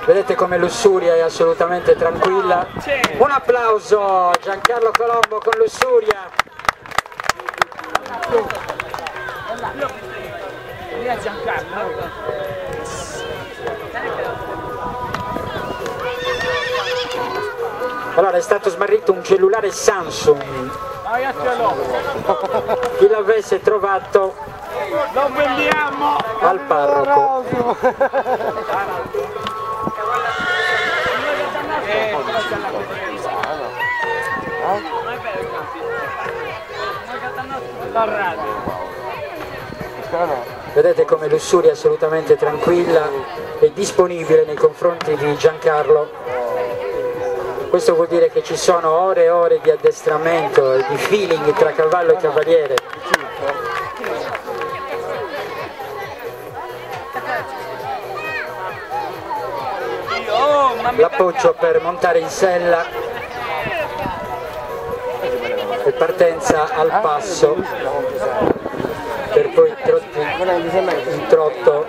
Vedete come Lussuria è assolutamente tranquilla. Un applauso a Giancarlo Colombo con Lussuria. Allora è stato smarrito un cellulare Samsung. Chi l'avesse trovato lo vendiamo al parroco. Vedete come Lussuria è assolutamente tranquilla e disponibile nei confronti di Giancarlo. Questo vuol dire che ci sono ore e ore di addestramento e di feeling tra cavallo e cavaliere. L'appoggio per montare in sella e partenza al passo per poi in trotto.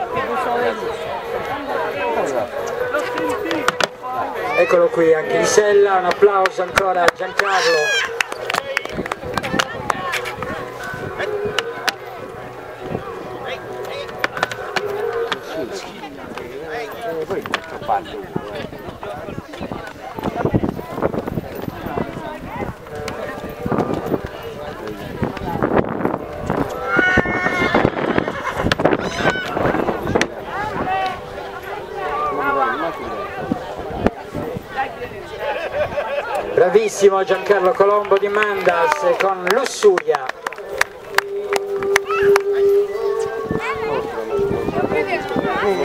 Eccolo qui anche in sella, un applauso ancora a Giancarlo. Bravissimo Giancarlo Colombo di Mandas con Lussuria.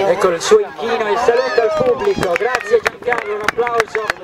Ecco il suo inchino e saluto al pubblico. Grazie Giancarlo, un applauso.